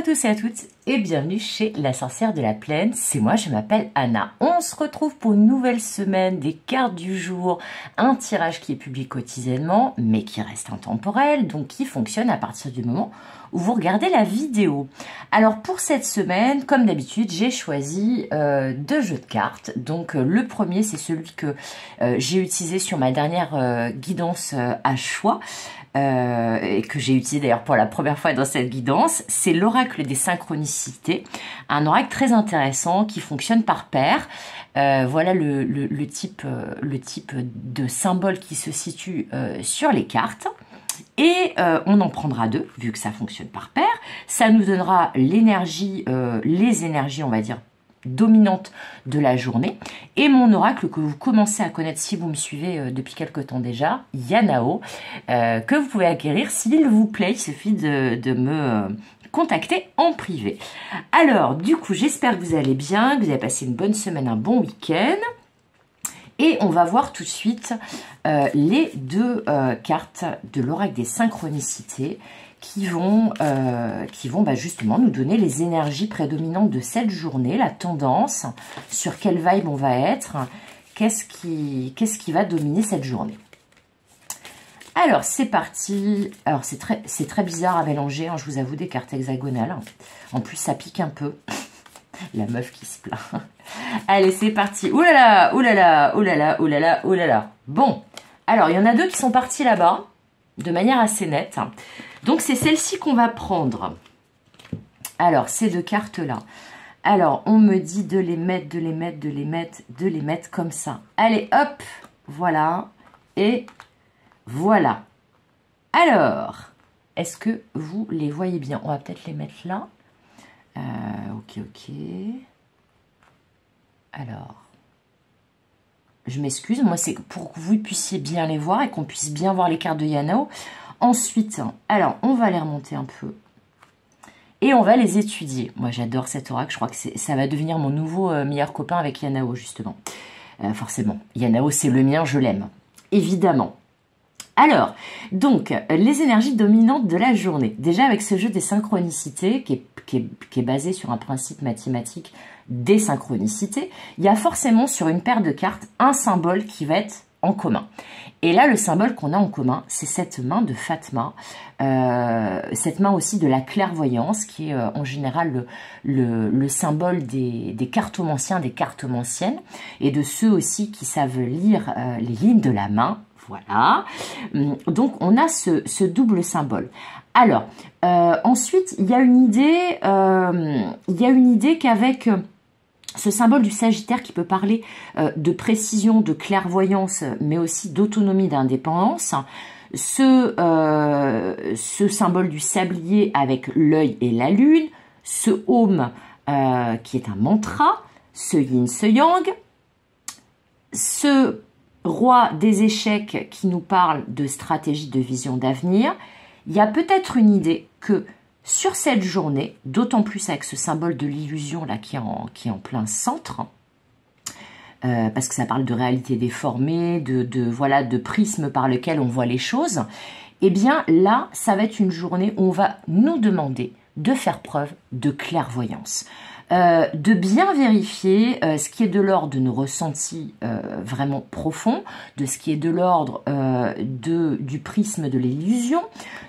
tous et à toutes et bienvenue chez La Sorcière de la Plaine. C'est moi, je m'appelle Anna. On se retrouve pour une nouvelle semaine des cartes du jour, un tirage qui est publié quotidiennement mais qui reste intemporel, donc qui fonctionne à partir du moment où vous regardez la vidéo. Alors pour cette semaine, comme d'habitude, j'ai choisi deux jeux de cartes. Donc le premier, c'est celui que j'ai utilisé sur ma dernière guidance à choix. Et que j'ai utilisé d'ailleurs pour la première fois dans cette guidance, c'est l'oracle des synchronicités, un oracle très intéressant qui fonctionne par paire. Voilà le type de symbole qui se situe sur les cartes. Et on en prendra deux, vu que ça fonctionne par paire. Ça nous donnera l'énergie, les énergies, on va dire, dominante de la journée. Et mon oracle que vous commencez à connaître si vous me suivez depuis quelque temps déjà, Yanao, que vous pouvez acquérir s'il vous plaît. Il suffit de me contacter en privé. Alors, du coup, j'espère que vous allez bien, que vous avez passé une bonne semaine, un bon week-end. Et on va voir tout de suite les deux cartes de l'oracle des synchronicités qui vont justement nous donner les énergies prédominantes de cette journée, la tendance, sur quelle vibe on va être, qu'est-ce qui va dominer cette journée. Alors, c'est parti. Alors, c'est très bizarre à mélanger, hein, je vous avoue, des cartes hexagonales. En plus, ça pique un peu. La meuf qui se plaint. Allez, c'est parti. Ouh là là, ouh là là, ouh là là, ouh là là, ouh là là. Bon, alors, il y en a deux qui sont partis là-bas, de manière assez nette. Donc, c'est celle-ci qu'on va prendre. Alors, ces deux cartes-là. Alors, on me dit de les mettre, de les mettre, de les mettre, de les mettre comme ça. Allez, hop, voilà. Et voilà. Alors, est-ce que vous les voyez bien? On va peut-être les mettre là. Ok. Alors, je m'excuse, moi c'est pour que vous puissiez bien les voir et qu'on puisse bien voir les cartes de Yanao. Ensuite, alors on va les remonter un peu et on va les étudier. Moi j'adore cet oracle, je crois que ça va devenir mon nouveau meilleur copain avec Yanao justement. Forcément, Yanao c'est le mien, je l'aime, évidemment. Alors, donc, les énergies dominantes de la journée. Déjà, avec ce jeu des synchronicités, qui est basé sur un principe mathématique des synchronicités, il y a forcément sur une paire de cartes un symbole qui va être en commun. Et là, le symbole qu'on a en commun, c'est cette main de Fatma, cette main aussi de la clairvoyance, qui est en général le symbole des cartomanciens, des cartomanciennes, et de ceux aussi qui savent lire les lignes de la main. Voilà, donc on a ce double symbole. Alors, ensuite, il y a une idée qu'avec ce symbole du Sagittaire qui peut parler de précision, de clairvoyance, mais aussi d'autonomie, d'indépendance, ce symbole du Sablier avec l'œil et la lune, ce Om qui est un mantra, ce Yin, ce Yang, ce Roi des échecs qui nous parle de stratégie, de vision d'avenir. Il y a peut-être une idée que sur cette journée, d'autant plus avec ce symbole de l'illusion là qui est en plein centre, parce que ça parle de réalité déformée, de prisme par lequel on voit les choses, eh bien là, ça va être une journée où on va nous demander de faire preuve de clairvoyance. De bien vérifier ce qui est de l'ordre de nos ressentis vraiment profonds, de ce qui est de l'ordre du prisme de l'illusion,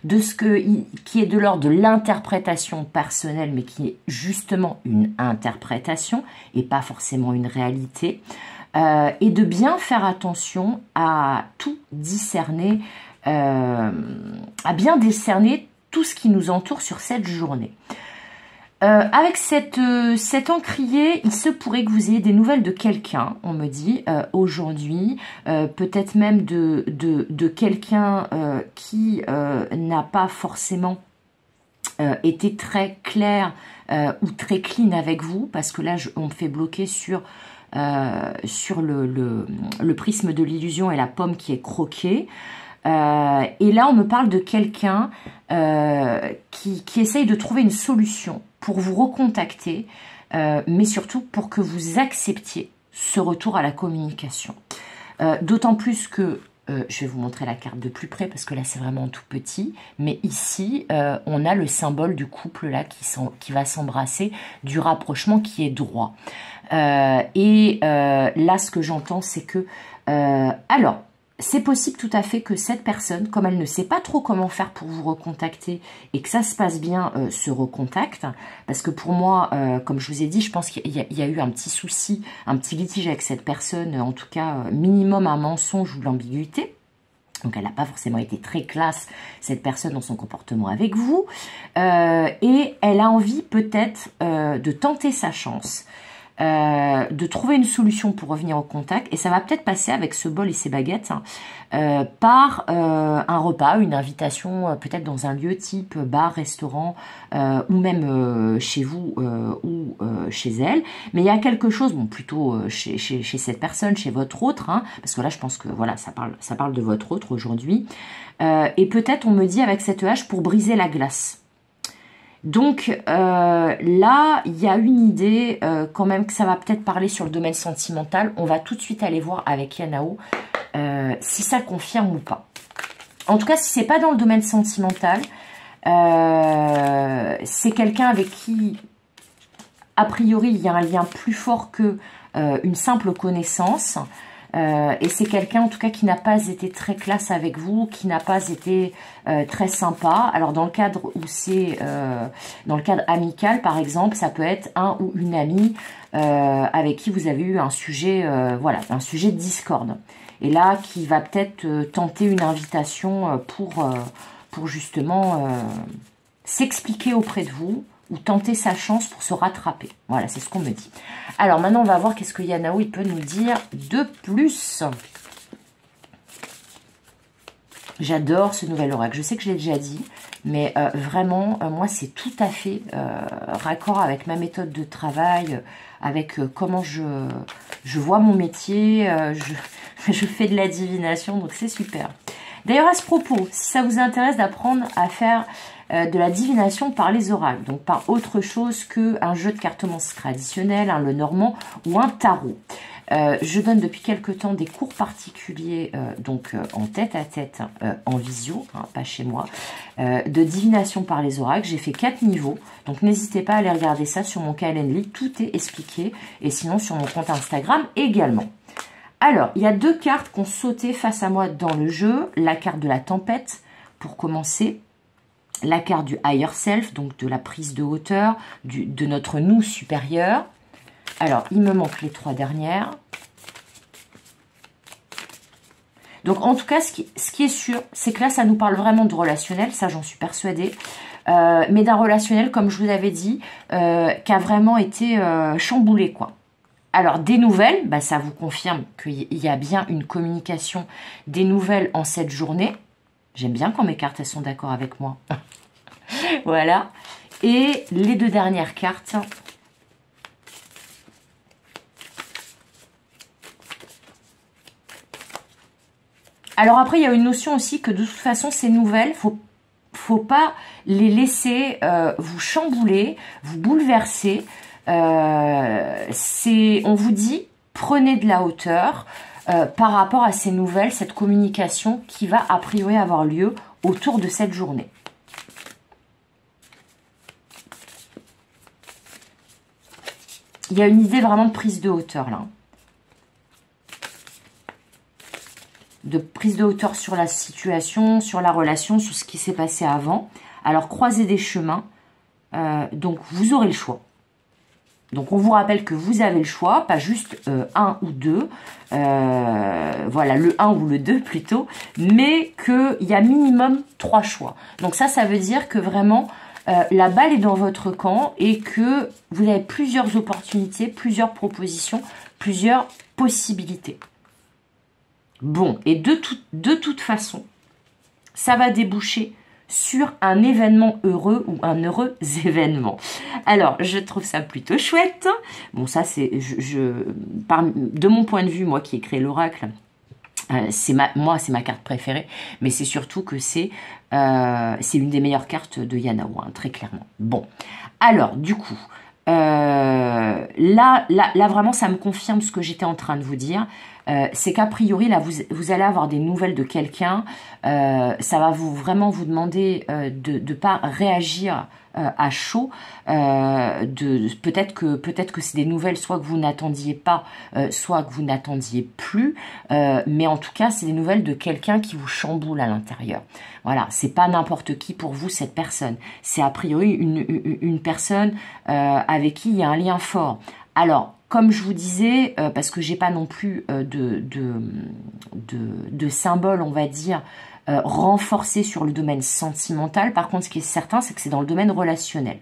de ce qui est de l'ordre de l'interprétation personnelle, mais qui est justement une interprétation et pas forcément une réalité, et de bien faire attention à tout discerner, à bien discerner tout ce qui nous entoure sur cette journée. Avec cet encrier, il se pourrait que vous ayez des nouvelles de quelqu'un, on me dit, aujourd'hui, peut-être même de quelqu'un qui n'a pas forcément été très clair ou très clean avec vous, parce que là, on me fait bloquer sur le prisme de l'illusion et la pomme qui est croquée. Et là, on me parle de quelqu'un qui essaye de trouver une solution pour vous recontacter, mais surtout pour que vous acceptiez ce retour à la communication. D'autant plus que je vais vous montrer la carte de plus près parce que là c'est vraiment tout petit. Mais ici, on a le symbole du couple là qui va s'embrasser, du rapprochement qui est droit. Là, ce que j'entends, c'est que... alors, c'est possible tout à fait que cette personne, comme elle ne sait pas trop comment faire pour vous recontacter et que ça se passe bien, se recontacte. Parce que pour moi, comme je vous ai dit, je pense qu'il y a eu un petit souci, un petit litige avec cette personne, en tout cas minimum un mensonge ou de l'ambiguïté. Donc elle n'a pas forcément été très classe, cette personne, dans son comportement avec vous. Et elle a envie peut-être de tenter sa chance. De trouver une solution pour revenir au contact, et ça va peut-être passer avec ce bol et ces baguettes par un repas, une invitation peut-être dans un lieu type bar, restaurant ou même chez vous ou chez elle, mais il y a quelque chose, bon plutôt chez cette personne, chez votre autre, hein, parce que là je pense que voilà, ça parle de votre autre aujourd'hui, et peut-être on me dit avec cette hache pour briser la glace. Donc là, il y a une idée quand même que ça va peut-être parler sur le domaine sentimental. On va tout de suite aller voir avec Yanao si ça confirme ou pas. En tout cas, si c'est pas dans le domaine sentimental, c'est quelqu'un avec qui, a priori, il y a un lien plus fort que une simple connaissance. Et c'est quelqu'un en tout cas qui n'a pas été très classe avec vous, qui n'a pas été très sympa. Alors dans le cadre où c'est dans le cadre amical par exemple, ça peut être un ou une amie avec qui vous avez eu un sujet, voilà, un sujet de discorde. Et là qui va peut-être tenter une invitation pour justement s'expliquer auprès de vous, ou tenter sa chance pour se rattraper. Voilà, c'est ce qu'on me dit. Alors maintenant, on va voir qu'est-ce que Yanao il peut nous dire de plus. J'adore ce nouvel oracle. Je sais que je l'ai déjà dit, mais vraiment, moi, c'est tout à fait raccord avec ma méthode de travail, avec comment je vois mon métier, je fais de la divination, donc c'est super. D'ailleurs, à ce propos, si ça vous intéresse d'apprendre à faire de la divination par les oracles, donc par autre chose qu'un jeu de cartomancie traditionnel, un Lenormand ou un tarot. Je donne depuis quelques temps des cours particuliers, donc en tête-à-tête, en visio, hein, pas chez moi, de divination par les oracles. J'ai fait 4 niveaux, donc n'hésitez pas à aller regarder ça sur mon Calendly, tout est expliqué, et sinon sur mon compte Instagram également. Alors, il y a 2 cartes qui ont sauté face à moi dans le jeu. La carte de la tempête, pour commencer. La carte du higher self, donc de la prise de hauteur, de notre nous supérieur. Alors, il me manque les 3 dernières. Donc, en tout cas, ce qui est sûr, c'est que là, ça nous parle vraiment de relationnel. Ça, j'en suis persuadée. Mais d'un relationnel, comme je vous avais dit, qui a vraiment été chamboulé, quoi. Alors, des nouvelles, bah, ça vous confirme qu'il y a bien une communication des nouvelles en cette journée. J'aime bien quand mes cartes, elles sont d'accord avec moi. Voilà. Et les 2 dernières cartes. Alors après, il y a une notion aussi que de toute façon, ces nouvelles, faut pas les laisser vous chambouler, vous bouleverser. On vous dit, prenez de la hauteur par rapport à ces nouvelles, cette communication qui va a priori avoir lieu autour de cette journée. Il y a une idée vraiment de prise de hauteur là. De prise de hauteur sur la situation, sur la relation, sur ce qui s'est passé avant. Alors, croisez des chemins. Donc, vous aurez le choix. Donc, on vous rappelle que vous avez le choix, pas juste un ou deux. Voilà, le 1 ou le 2 plutôt. Mais qu'il y a minimum 3 choix. Donc, ça veut dire que vraiment, la balle est dans votre camp et que vous avez plusieurs opportunités, plusieurs propositions, plusieurs possibilités. Bon, et de toute façon, ça va déboucher sur un événement heureux ou un heureux événement. Alors, je trouve ça plutôt chouette. Bon, ça, c'est de mon point de vue, moi qui ai créé l'oracle, c'est ma carte préférée, mais c'est surtout que c'est une des meilleures cartes de Yanao, hein, très clairement. Bon, alors, du coup, là, vraiment, ça me confirme ce que j'étais en train de vous dire. C'est qu'a priori, là, vous allez avoir des nouvelles de quelqu'un. Ça va vraiment vous demander de ne pas réagir à chaud. Peut-être que c'est des nouvelles soit que vous n'attendiez pas, soit que vous n'attendiez plus. Mais en tout cas, c'est des nouvelles de quelqu'un qui vous chamboule à l'intérieur. Voilà, c'est pas n'importe qui pour vous, cette personne. C'est a priori une personne avec qui il y a un lien fort. Alors, comme je vous disais, parce que j'ai pas non plus de symbole, on va dire, renforcé sur le domaine sentimental. Par contre, ce qui est certain, c'est que c'est dans le domaine relationnel.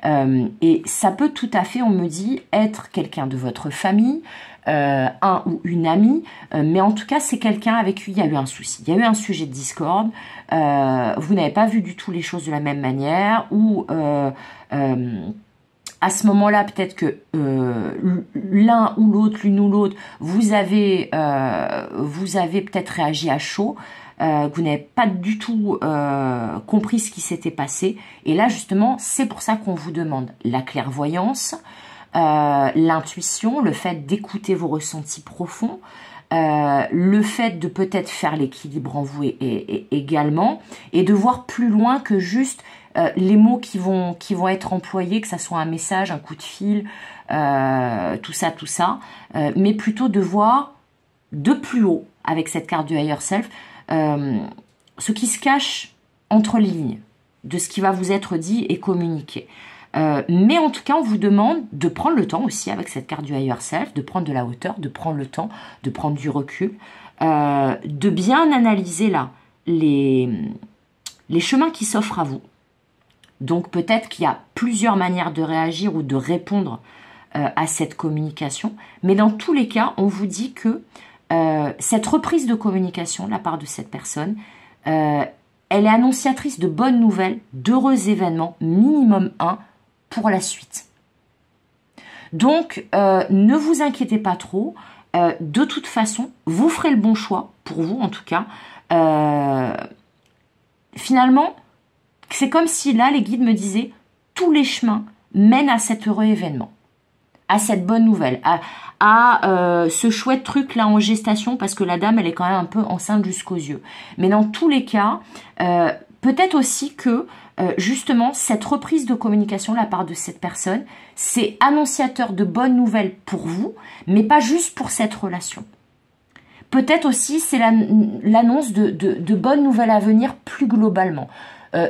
Et ça peut tout à fait, on me dit, être quelqu'un de votre famille, un ou une amie, mais en tout cas, c'est quelqu'un avec qui il y a eu un souci. Il y a eu un sujet de discorde, vous n'avez pas vu du tout les choses de la même manière, ou à ce moment-là, peut-être que l'un ou l'autre, l'une ou l'autre, vous avez peut-être réagi à chaud, que vous n'avez pas du tout compris ce qui s'était passé. Et là, justement, c'est pour ça qu'on vous demande la clairvoyance, l'intuition, le fait d'écouter vos ressentis profonds, le fait de peut-être faire l'équilibre en vous également, et de voir plus loin que juste les mots qui vont être employés, que ça soit un message, un coup de fil, tout ça, mais plutôt de voir de plus haut, avec cette carte du Higher Self, ce qui se cache entre les lignes de ce qui va vous être dit et communiqué. Mais en tout cas, on vous demande de prendre le temps aussi, avec cette carte du Higher Self, de prendre de la hauteur, de prendre le temps, de prendre du recul, de bien analyser là les chemins qui s'offrent à vous. Donc peut-être qu'il y a plusieurs manières de réagir ou de répondre à cette communication. Mais dans tous les cas, on vous dit que cette reprise de communication de la part de cette personne, elle est annonciatrice de bonnes nouvelles, d'heureux événements, minimum 1 pour la suite. Donc ne vous inquiétez pas trop. De toute façon, vous ferez le bon choix, pour vous en tout cas. Finalement, c'est comme si là, les guides me disaient, tous les chemins mènent à cet heureux événement, à cette bonne nouvelle, à ce chouette truc là en gestation, parce que la dame, elle est quand même un peu enceinte jusqu'aux yeux. Mais dans tous les cas, peut-être aussi que, justement, cette reprise de communication de la part de cette personne, c'est annonciateur de bonnes nouvelles pour vous, mais pas juste pour cette relation. Peut-être aussi, c'est l'annonce de bonnes nouvelles à venir plus globalement.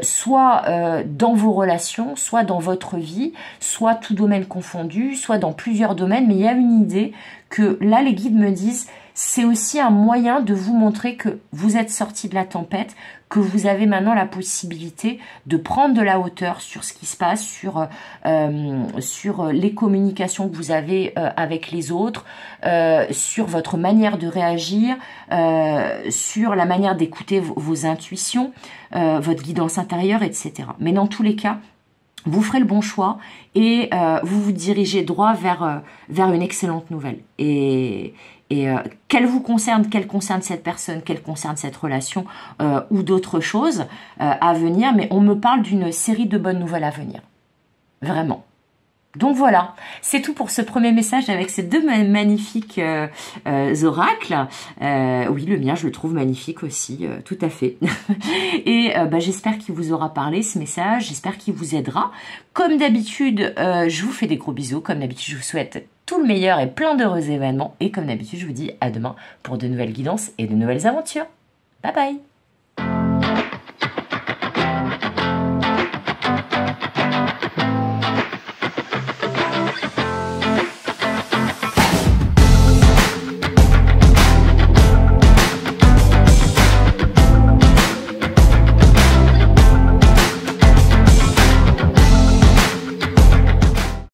Soit dans vos relations, soit dans votre vie, soit tout domaine confondu, soit dans plusieurs domaines. Mais il y a une idée que là, les guides me disent, c'est aussi un moyen de vous montrer que vous êtes sorti de la tempête, que vous avez maintenant la possibilité de prendre de la hauteur sur ce qui se passe, sur les communications que vous avez avec les autres, sur votre manière de réagir, sur la manière d'écouter vos intuitions, votre guidance intérieure, etc. Mais dans tous les cas, vous ferez le bon choix et vous vous dirigez droit vers une excellente nouvelle. Et qu'elle vous concerne, qu'elle concerne cette personne, qu'elle concerne cette relation ou d'autres choses à venir, mais on me parle d'une série de bonnes nouvelles à venir. Vraiment. Donc voilà, c'est tout pour ce premier message avec ces deux magnifiques oracles. Oui, le mien, je le trouve magnifique aussi, tout à fait. Et j'espère qu'il vous aura parlé, ce message. J'espère qu'il vous aidera. Comme d'habitude, je vous fais des gros bisous. Comme d'habitude, je vous souhaite tout le meilleur et plein d'heureux événements. Et comme d'habitude, je vous dis à demain pour de nouvelles guidances et de nouvelles aventures. Bye bye!